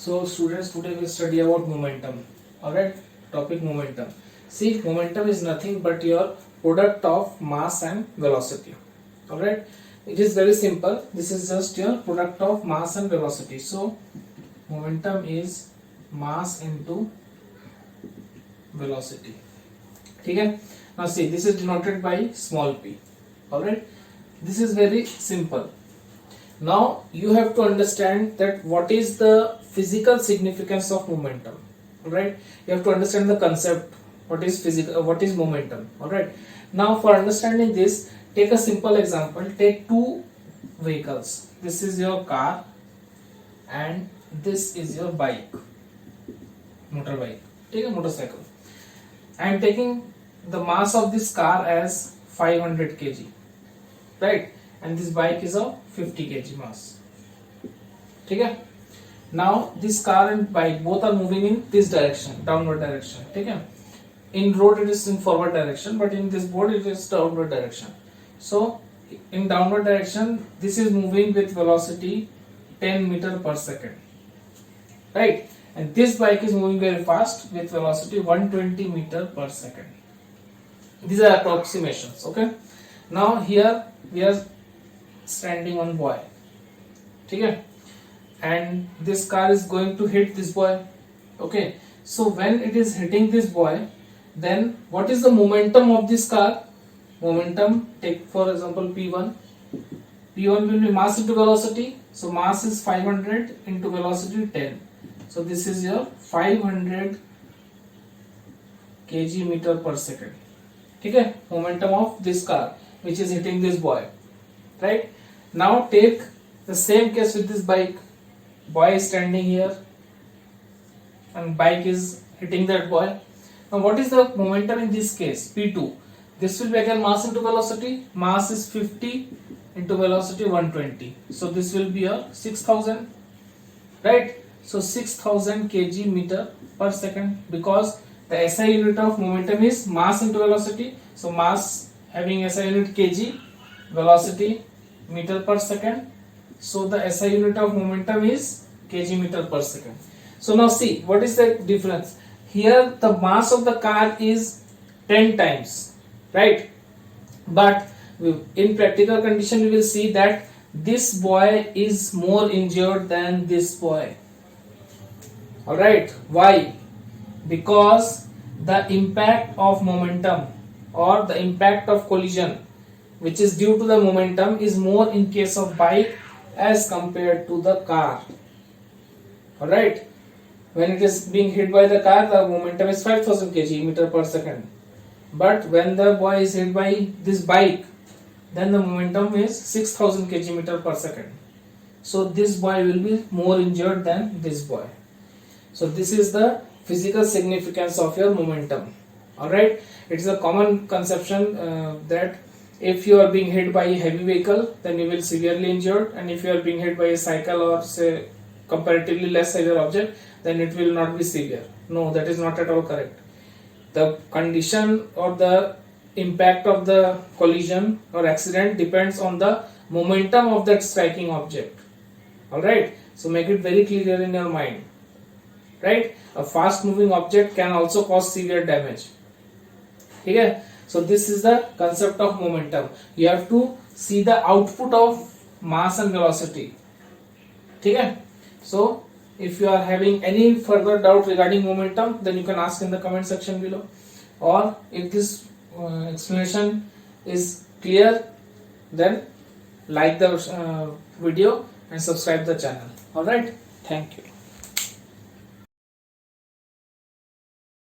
So students, today we study about momentum. Alright, topic momentum. See, momentum is nothing but your product of mass and velocity. Alright, it is very simple. This is just your product of mass and velocity. So momentum is mass into velocity. Okay. Now see, this is denoted by small p. Alright, this is very simple. Now you have to understand that what is the physical significance of momentum. Alright, you have to understand the concept. What is physical? What is momentum? Alright. Now for understanding this, take a simple example. Take two vehicles. This is your car and this is your bike, motorbike. Take a motorcycle. I am taking the mass of this car as 500 kg, right? And this bike is of 50 kg mass. Okay? Now this car and bike both are moving in this direction, downward direction. Okay? In road it is in forward direction, but in this board it is downward direction. So in downward direction, this is moving with velocity 10 meter per second, right? And this bike is moving very fast with velocity 120 meter per second. These are approximations. Okay? Now here we are standing on boy. Okay? And this car is going to hit this boy. Okay? So when it is hitting this boy, then what is the momentum of this car? Momentum, take for example P1. P1 will be mass into velocity. So mass is 500 into velocity 10. So this is your 500 kg meter per second. Okay? Momentum of this car which is hitting this boy. Right? Now take the same case with this bike. Boy is standing here and bike is hitting that boy. Now what is the momentum in this case? P2. This will be again mass into velocity. Mass is 50 into velocity 120. So this will be a 6000. Right? So 6000 kg meter per second, because the SI unit of momentum is mass into velocity. So mass having SI unit kg, velocity meter per second. So the SI unit of momentum is kg meter per second. So now see, what is the difference? Here the mass of the car is 10 times, right? But in practical condition we will see that this boy is more injured than this boy. Alright, why? Because the impact of momentum or the impact of collision which is due to the momentum is more in case of bike as compared to the car. Alright, when it is being hit by the car, the momentum is 5000 kg meter per second. But when the boy is hit by this bike, then the momentum is 6000 kg meter per second. So this boy will be more injured than this boy. So this is the physical significance of your momentum. Alright, it is a common conception that if you are being hit by a heavy vehicle, then you will severely injured, and if you are being hit by a cycle or say comparatively less severe object, then it will not be severe. No, that is not at all correct. The condition or the impact of the collision or accident depends on the momentum of that striking object. Alright, so make it very clear in your mind. Right? A fast moving object can also cause severe damage. Okay? So this is the concept of momentum. You have to see the output of mass and velocity. Okay? So if you are having any further doubt regarding momentum, then you can ask in the comment section below. Or if this explanation is clear, then like the video and subscribe the channel. Alright? Thank you.